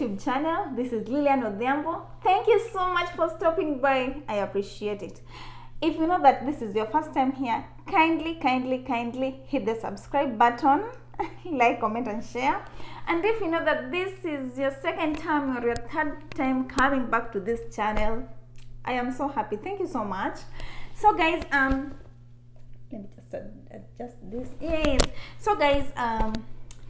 YouTube channel. This is Lilian Odhiambo. Thank you so much for stopping by. I appreciate it. If you know that this is your first time here, kindly hit the subscribe button, like, comment and share. And if you know that this is your second time or your third time coming back to this channel, I am so happy. Thank you so much. So guys, let me just adjust this. Yes. So guys,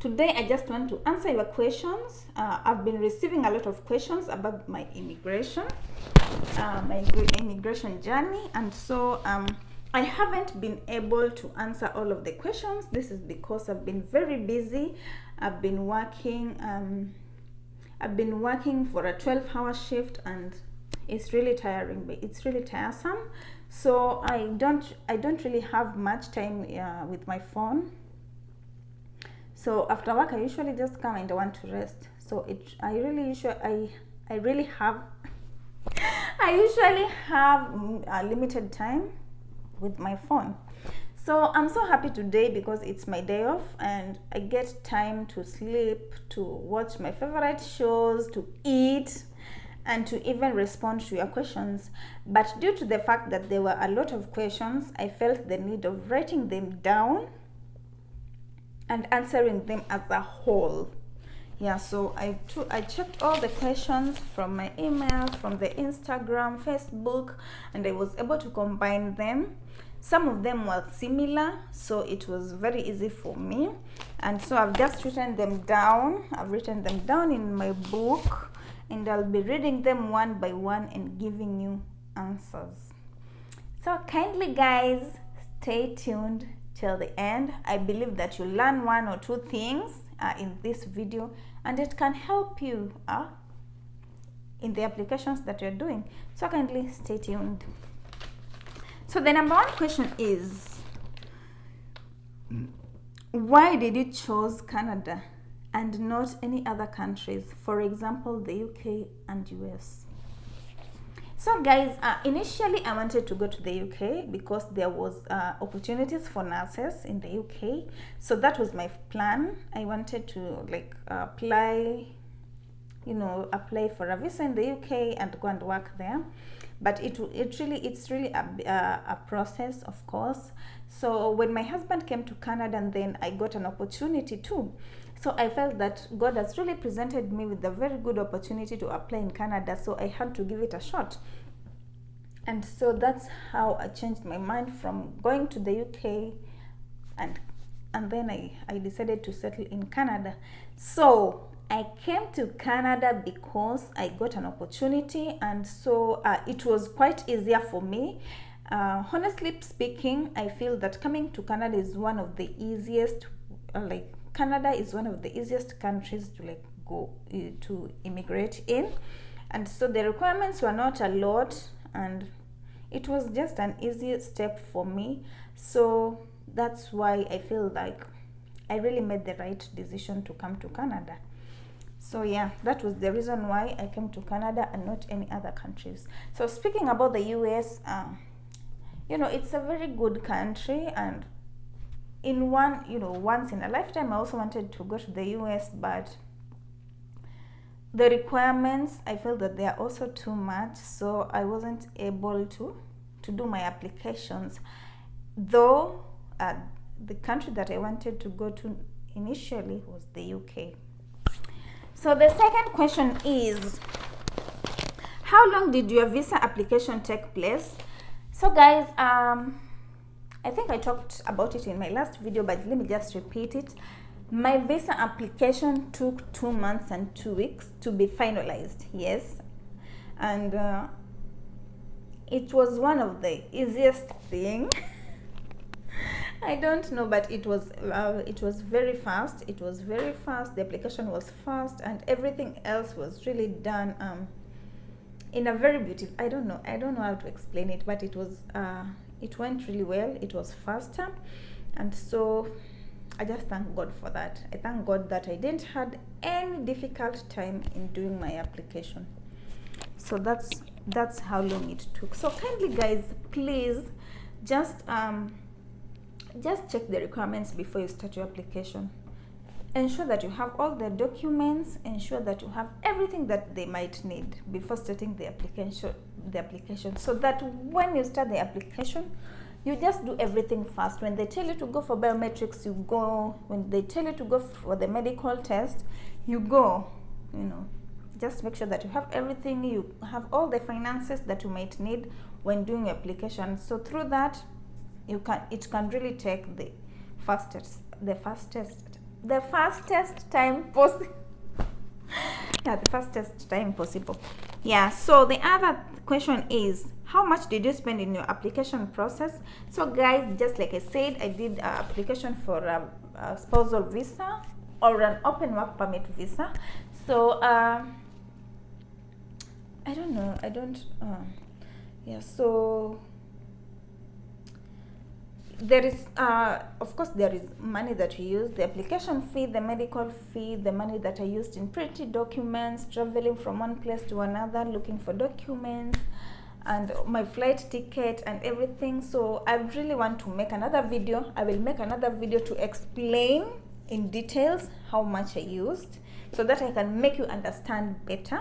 today I just want to answer your questions. I've been receiving a lot of questions about my immigration, my immigration journey, and so I haven't been able to answer all of the questions. This is because I've been very busy. I've been working for a 12-hour shift, and it's really tiring, but it's really tiresome. So I don't really have much time with my phone. So after work, I usually just come and I want to rest. So I usually have a limited time with my phone. So I'm so happy today because it's my day off and I get time to sleep, to watch my favorite shows, to eat, and to even respond to your questions. But due to the fact that there were a lot of questions, I felt the need of writing them down and answering them as a whole. Yeah, so I checked all the questions from my email, from the Instagram, Facebook, and I was able to combine them. Some of them were similar, so it was very easy for me. And so I've just written them down. I've written them down in my book, and I'll be reading them one by one and giving you answers. So kindly guys, stay tuned till the end. I believe that you'll learn one or two things in this video, and it can help you in the applications that you're doing. So kindly stay tuned. So the number one question is, why did you choose Canada and not any other countries, for example the UK and US? So guys, initially I wanted to go to the UK because there was opportunities for nurses in the UK. So that was my plan. I wanted to apply for a visa in the UK and go and work there. But it's really a process, of course. So when my husband came to Canada, and then I got an opportunity too. So I felt that God has really presented me with a very good opportunity to apply in Canada, so I had to give it a shot. And so that's how I changed my mind from going to the UK, and then I decided to settle in Canada. So I came to Canada because I got an opportunity, and so it was quite easier for me. Honestly speaking, I feel that coming to Canada is one of the easiest, Canada is one of the easiest countries to go to immigrate in. And so the requirements were not a lot, and it was just an easy step for me. So that's why I feel like I really made the right decision to come to Canada. So yeah, that was the reason why I came to Canada and not any other countries. So speaking about the US, it's a very good country, and once in a lifetime I also wanted to go to the US, but the requirements, I felt that they are also too much, so I wasn't able to do my applications. Though the country that I wanted to go to initially was the UK. So the second question is, how long did your visa application take place? So guys, I think I talked about it in my last video, but let me just repeat it. My visa application took 2 months and 2 weeks to be finalized, yes. And it was one of the easiest things. I don't know, but it was very fast. It was very fast. The application was fast, and everything else was really done in a very beautiful. I don't know how to explain it, but it went really well. It was faster, and so I just thank God for that. I thank God that I didn't have any difficult time in doing my application. So that's how long it took. So kindly guys, please just check the requirements before you start your application. ensure that you have all the documents, ensure that you have everything that they might need before starting the application, so that when you start the application, you just do everything fast. When they tell you to go for biometrics, you go. When they tell you to go for the medical test, you go. Just make sure that you have everything, you have all the finances that you might need when doing your application. So through that, it can really take the fastest time possible. Yeah, the fastest time possible. Yeah, so the other question is, how much did you spend in your application process? So guys, just like I said, I did an application for a spousal visa or an open work permit visa. So I don't know, so there is of course there is money that we use, the application fee, the medical fee, the money that I used in printing documents, traveling from one place to another, looking for documents, and my flight ticket and everything. So I really want to make another video. I will make another video to explain in details how much I used, so that I can make you understand better.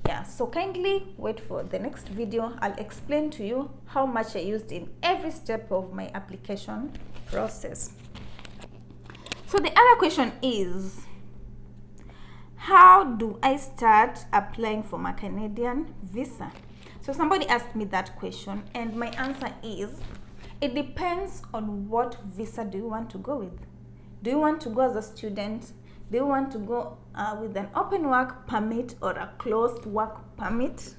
Yeah, so kindly wait for the next video. I'll explain to you how much I used in every step of my application process. So the other question is, how do I start applying for my Canadian visa? So somebody asked me that question, and my answer is, it depends on what visa do you want to go with. Do you want to go as a student? Do you want to go with an open work permit or a closed work permit?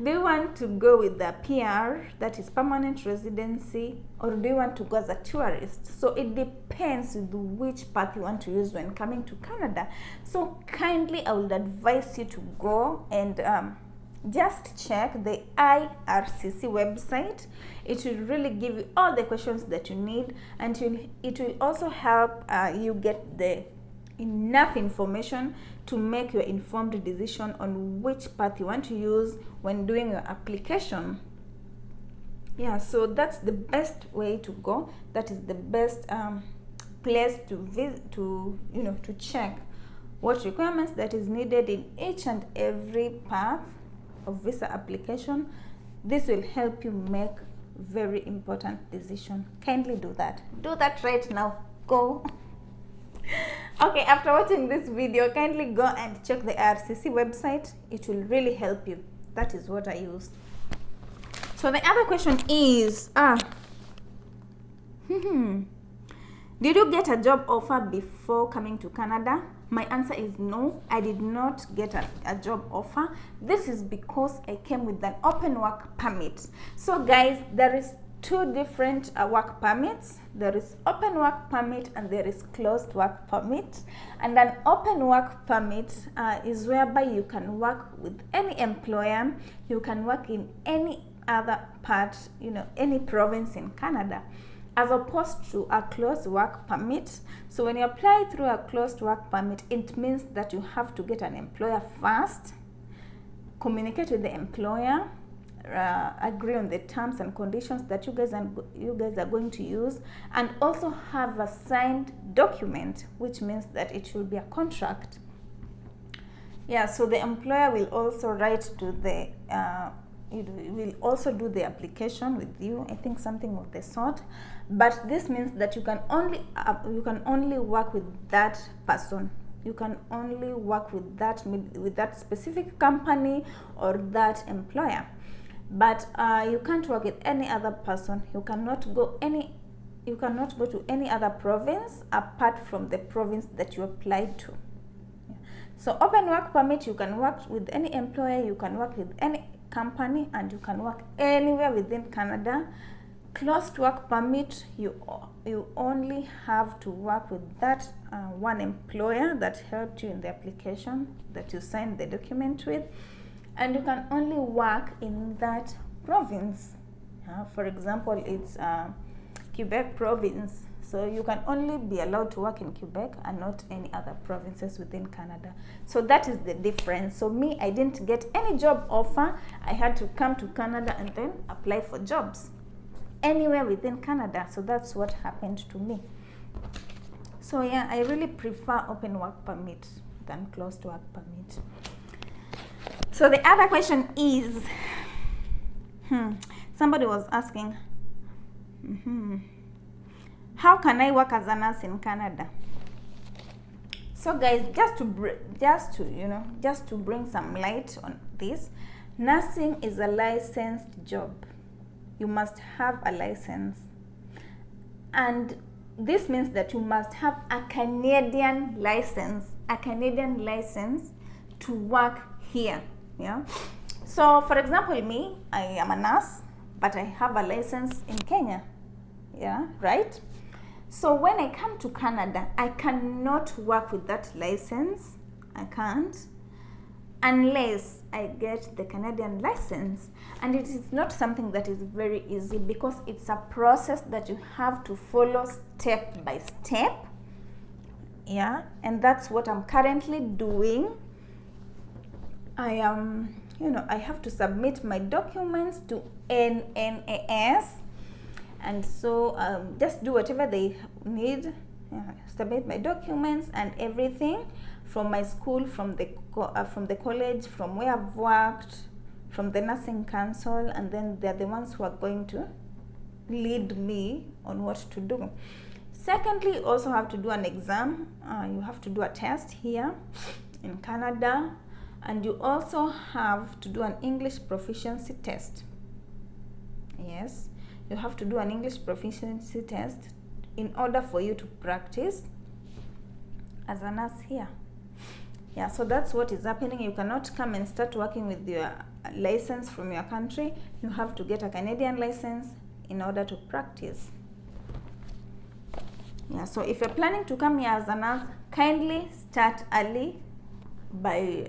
Do you want to go with the PR, that is permanent residency, or do you want to go as a tourist? So it depends with which path you want to use when coming to Canada. So kindly, I would advise you to go and just check the IRCC website. It will really give you all the questions that you need, and it will also help you get the enough information to make your informed decision on which path you want to use when doing your application. Yeah, so that's the best way to go. That is the best place to visit, to check what requirements that is needed in each and every path of visa application. This will help you make very important decision. Kindly do that right now. Go. Okay, after watching this video, kindly go and check the IRCC website. It will really help you. That is what I used. So the other question is, did you get a job offer before coming to Canada? My answer is no, I did not get a job offer. This is because I came with an open work permit. So guys, there is two different work permits. There is open work permit and there is closed work permit. And an open work permit is whereby you can work with any employer. You can work in any other part, any province in Canada, as opposed to a closed work permit. So when you apply through a closed work permit, it means that you have to get an employer first, communicate with the employer, agree on the terms and conditions that you guys are going to use, and also have a signed document, which means that it will be a contract. Yeah, so the employer will also write to the it will also do the application with you, I think something of the sort. But this means that you can only work with that person. You can only work with that specific company or that employer. But you can't work with any other person. You cannot go to any other province apart from the province that you applied to. Yeah. So open work permit, you can work with any employer, you can work with any company, and you can work anywhere within Canada. Closed work permit, you only have to work with that one employer that helped you in the application, that you signed the document with, and you can only work in that province. For example, it's Quebec province, so you can only be allowed to work in Quebec and not any other provinces within Canada. So that is the difference. So me, I didn't get any job offer. I had to come to Canada and then apply for jobs anywhere within Canada. So that's what happened to me. So yeah, I really prefer open work permit than closed work permit. So the other question is, somebody was asking, how can I work as a nurse in Canada? So guys, just to bring some light on this, nursing is a licensed job. You must have a license, and this means that you must have a Canadian license to work here. Yeah. So for example, me, I am a nurse, but I have a license in Kenya. Yeah, right? So when I come to Canada, I cannot work with that license. I can't, unless I get the Canadian license. And it is not something that is very easy, because it's a process that you have to follow step by step. Yeah, and that's what I'm currently doing. I am, I have to submit my documents to NNAS. And so just do whatever they need, submit my documents and everything from my school, from the college, from where I've worked, from the nursing council, and then they're the ones who are going to lead me on what to do. Secondly, you also have to do an exam. You have to do a test here in Canada, and you also have to do an English proficiency test. Yes. You have to do an English proficiency test in order for you to practice as a nurse here. Yeah, so that's what is happening. You cannot come and start working with your license from your country. You have to get a Canadian license in order to practice. Yeah, so if you're planning to come here as a nurse, kindly start early by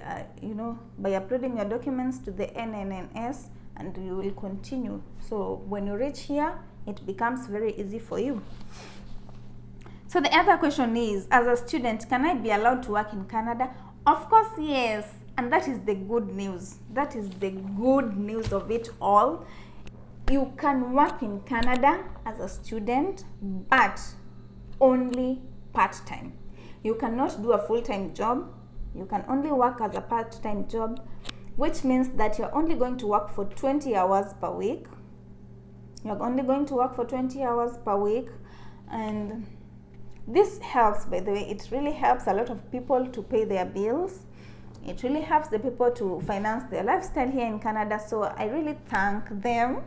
uploading your documents to the NNNS, and you will continue. So when you reach here, it becomes very easy for you. So the other question is, as a student, can I be allowed to work in Canada? Of course, yes. And that is the good news. That is the good news of it all. You can work in Canada as a student, but only part-time. You cannot do a full-time job. You can only work as a part-time job, which means that you're only going to work for 20 hours per week. You're only going to work for 20 hours per week. And this helps, by the way, it really helps a lot of people to pay their bills. It really helps the people to finance their lifestyle here in Canada. So I really thank them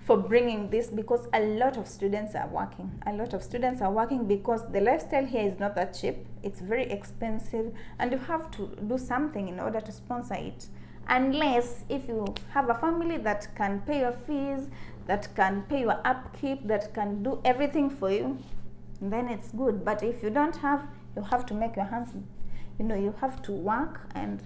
for bringing this, because a lot of students are working. A lot of students are working because the lifestyle here is not that cheap. It's very expensive, and you have to do something in order to sponsor it. Unless if you have a family that can pay your fees, that can pay your upkeep, that can do everything for you, then it's good. But if you don't have, you have to make your hands, you have to work and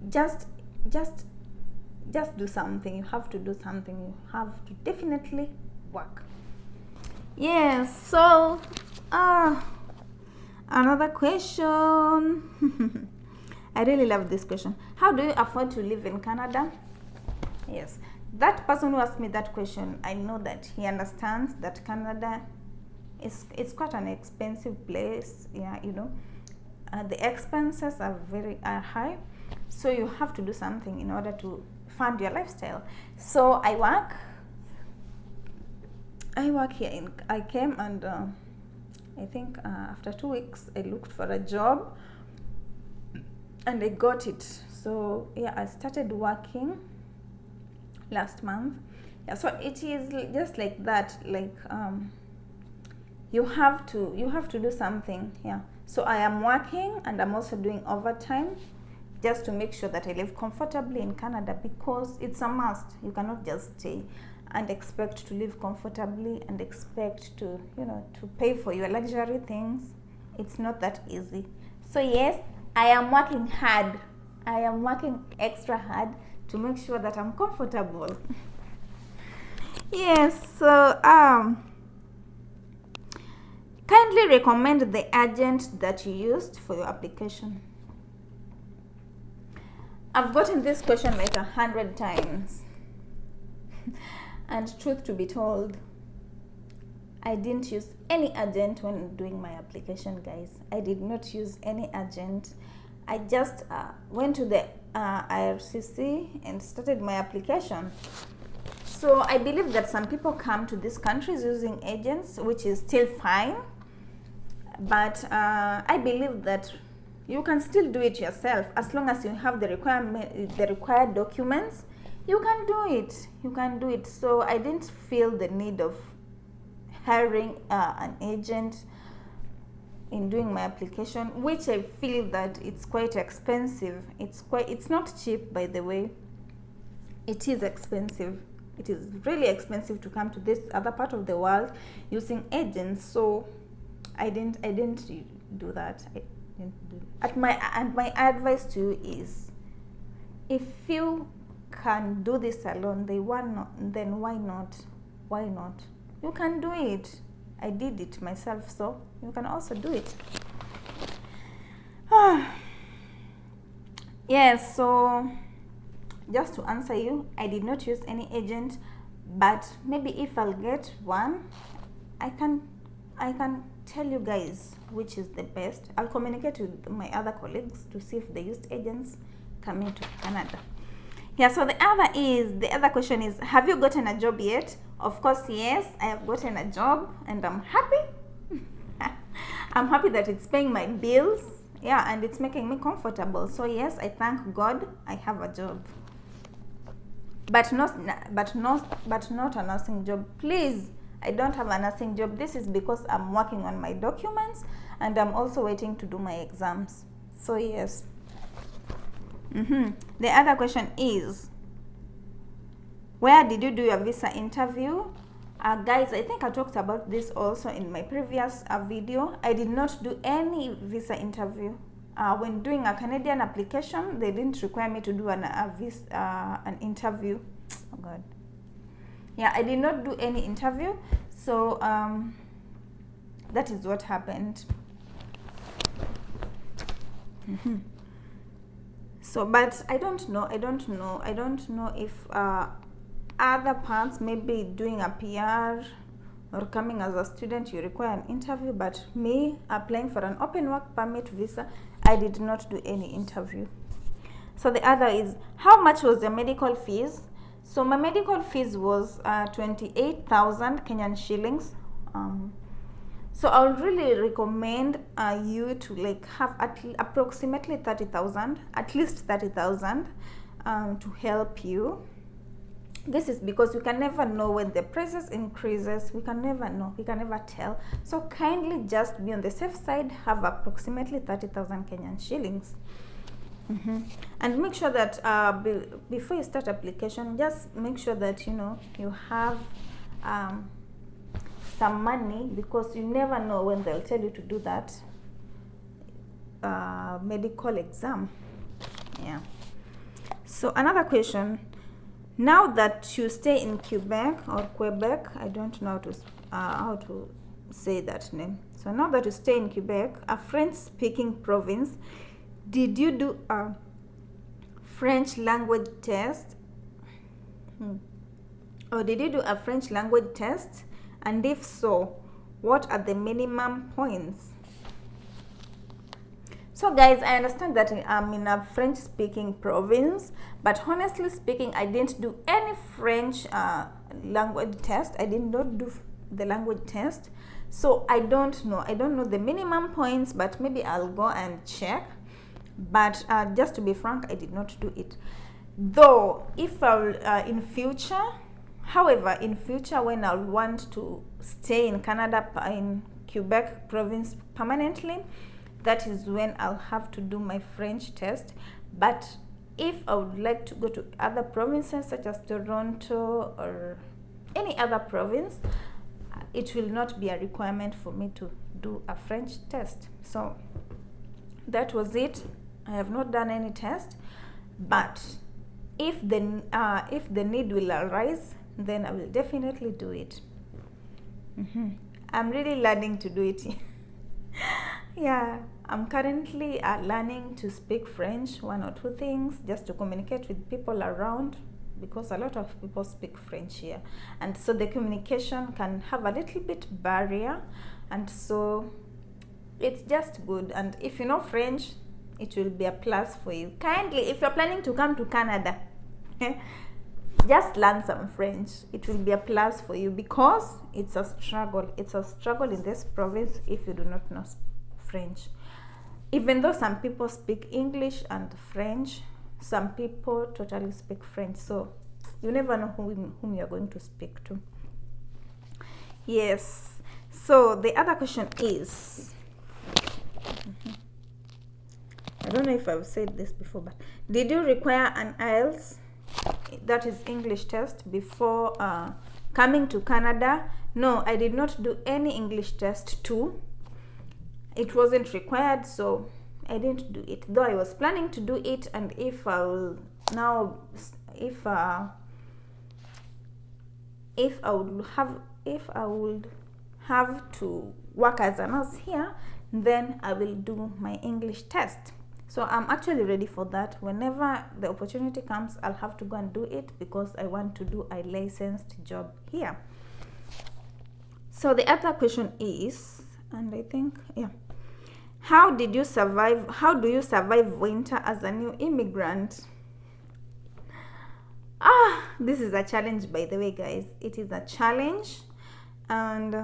just do something. You have to do something. You have to definitely work. Yes, so another question. I really love this question. How do you afford to live in Canada? Yes, that person who asked me that question, I know that he understands that Canada it's quite an expensive place. Yeah, the expenses are high, so you have to do something in order to fund your lifestyle. So I work here I came, and I think after 2 weeks I looked for a job and I got it. So yeah, I started working last month. Yeah, so it is just like that, like you have to do something. Yeah, so I am working, and I'm also doing overtime just to make sure that I live comfortably in Canada, because it's a must. You cannot just stay and expect to live comfortably and expect to to pay for your luxury things. It's not that easy. So yes, I am working hard. I am working extra hard to make sure that I'm comfortable. Yes, so kindly recommend the agent that you used for your application. I've gotten this question like 100 times. And truth to be told, I didn't use any agent when doing my application, guys. I did not use any agent. I just went to the IRCC and started my application. So I believe that some people come to these countries using agents, which is still fine. But I believe that you can still do it yourself as long as you have the required documents. You can do it. You can do it. So I didn't feel the need of hiring an agent in doing my application, which I feel that it's quite expensive. It's not cheap, by the way. It is expensive. It is really expensive to come to this other part of the world using agents. So I didn't do that. And my advice to you is, if you can do this alone, then why not? Why not? You can do it. I did it myself, so you can also do it. Yes, so just to answer you, I did not use any agent, but maybe if I'll get one, I can tell you guys which is the best. I'll communicate with my other colleagues to see if they used agents coming to Canada. Yeah, so the other question is, have you gotten a job yet? Of course, yes, I have gotten a job and I'm happy. I'm happy that it's paying my bills. Yeah, and it's making me comfortable. So yes, I thank God I have a job. But not a nursing job. Please, I don't have a nursing job. This is because I'm working on my documents and I'm also waiting to do my exams. So yes. The other question is, where did you do your visa interview? Guys, I think I talked about this also in my previous video. I did not do any visa interview. When doing a Canadian application, they didn't require me to do an interview. Oh God. Yeah, I did not do any interview. So that is what happened. So, but I don't know if other parts, maybe doing a PR or coming as a student, you require an interview. But me applying for an open work permit visa, I did not do any interview. So the other is, how much was your medical fees? So my medical fees was 28,000 Kenyan shillings. So I would really recommend you to like have approximately 30,000, at least 30,000 to help you. This is because we can never know when the prices increases. We can never know. We can never tell. So kindly just be on the safe side. Have approximately 30,000 Kenyan shillings. And make sure that before you start application, just make sure that you have some money, because you never know when they'll tell you to do that medical exam. Yeah. So another question. Now that you stay in Quebec or Quebec, I don't know how to say that name. So now that you stay in Quebec, a French-speaking province, did you do a French language test? Or did you do a French language test? And if so, what are the minimum points? So guys, I understand that I'm in a French-speaking province, but honestly speaking, I didn't do any French language test. I did not do the language test. So I don't know the minimum points, but maybe I'll go and check. But just to be frank, I did not do it. Though, if I'll in future, when I want to stay in Canada, in Quebec province permanently, that is when I'll have to do my French test. But if I would like to go to other provinces such as Toronto or any other province, it will not be a requirement for me to do a French test. So that was it. I have not done any test, but if the need will arise, then I will definitely do it. I'm really learning to do it. Yeah, I'm currently learning to speak French, one or two things, just to communicate with people around because a lot of people speak French here, and so the communication can have a little bit barrier, and so it's just good. And if you know French, it will be a plus for you. Kindly, if you're planning to come to Canada, just learn some French. It will be a plus for you, because it's a struggle. It's a struggle in this province if you do not know French. Even though some people speak English and French, some people totally speak French. So you never know whom you're going to speak to. Yes. So the other question is, I don't know if I've said this before, but did you require an IELTS, that is English test, before coming to Canada? No, I did not do any English test too. It wasn't required, so I didn't do it, though I was planning to do it. And if I will now, if I would have to work as a nurse here, then I will do my English test. So I'm actually ready for that. Whenever the opportunity comes, I'll have to go and do it, because I want to do a licensed job here. So the other question is, and I think, yeah, how do you survive winter as a new immigrant? This is a challenge, by the way, guys. It is a challenge, and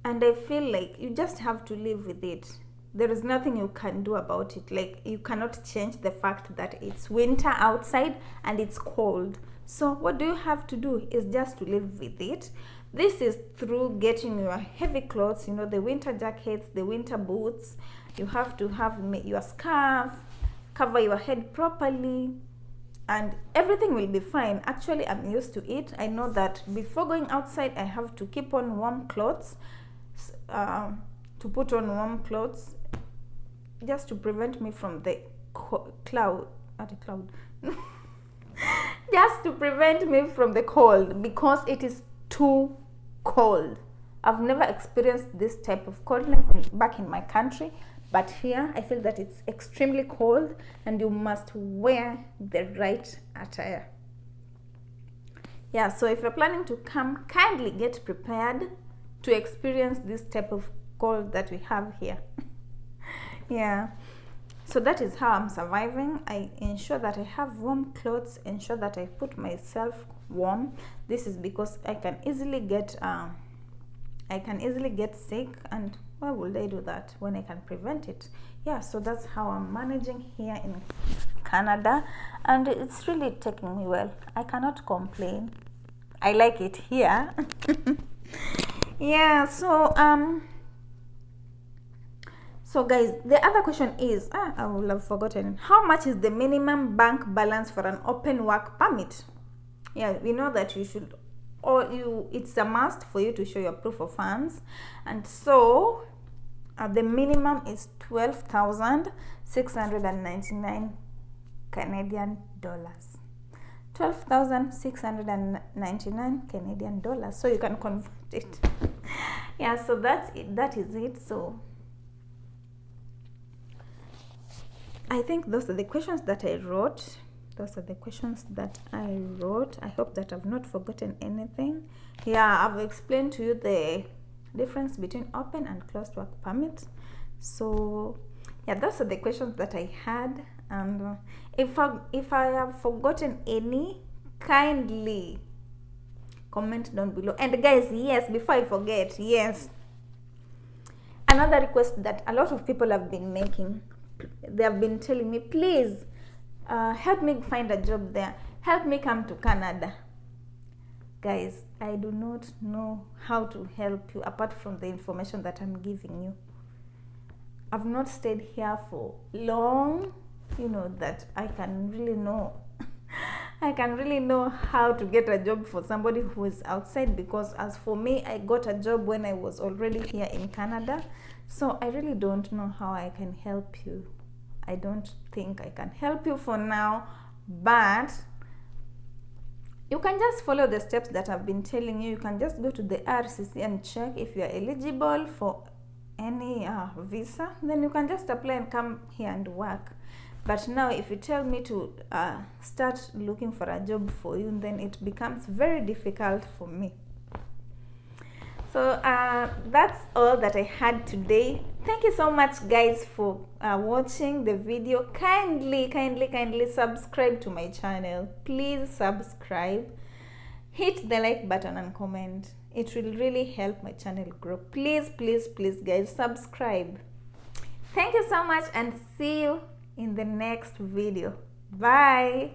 I feel like you just have to live with it. There is nothing you can do about it. Like, you cannot change the fact that it's winter outside and it's cold. So what do you have to do is just to live with it. This is through getting your heavy clothes, you know, the winter jackets, the winter boots. You have to have your scarf, cover your head properly, and everything will be fine. Actually, I'm used to it. I know that before going outside, I have to keep on warm clothes, to put on warm clothes, just to prevent me from the just to prevent me from the cold, because it is too cold. I've never experienced this type of coldness back in my country, but here I feel that it's extremely cold, and you must wear the right attire. Yeah, so if you're planning to come, kindly get prepared to experience this type of cold that we have here. Yeah, so that is how I'm surviving. I ensure that I have warm clothes, ensure that I put myself warm. This is because I can easily get sick, and why would I do that when I can prevent it? Yeah, so that's how I'm managing here in Canada, and it's really taking me well. I cannot complain. I like it here. Yeah, so guys, the other question is, I will have forgotten, how much is the minimum bank balance for an open work permit? Yeah, we know that you should, it's a must for you to show your proof of funds, and so the minimum is 12,699 Canadian dollars. 12,699 Canadian dollars. So you can convert it. Yeah, so that is it. So I think those are the questions that I wrote. I hope that I've not forgotten anything. Yeah, I've explained to you the difference between open and closed work permit. So yeah, those are the questions that I had. And if I have forgotten any, kindly comment down below. And guys, yes, before I forget, yes, another request that a lot of people have been making, they have been telling me, please help me find a job there, help me come to Canada. Guys, I do not know how to help you apart from the information that I'm giving you. I've not stayed here for long, you know, that I can really know how to get a job for somebody who is outside, because as for me, I got a job when I was already here in Canada. So I really don't know how I can help you. I don't think I can help you for now, but you can just follow the steps that I've been telling you. You can just go to the RCC and check if you are eligible for any visa. Then you can just apply and come here and work. But now if you tell me to start looking for a job for you, then it becomes very difficult for me. So that's all that I had today. Thank you so much, guys, for watching the video. Kindly subscribe to my channel. Please subscribe. Hit the like button and comment. It will really help my channel grow. Please guys, subscribe. Thank you so much, and see you in the next video. Bye.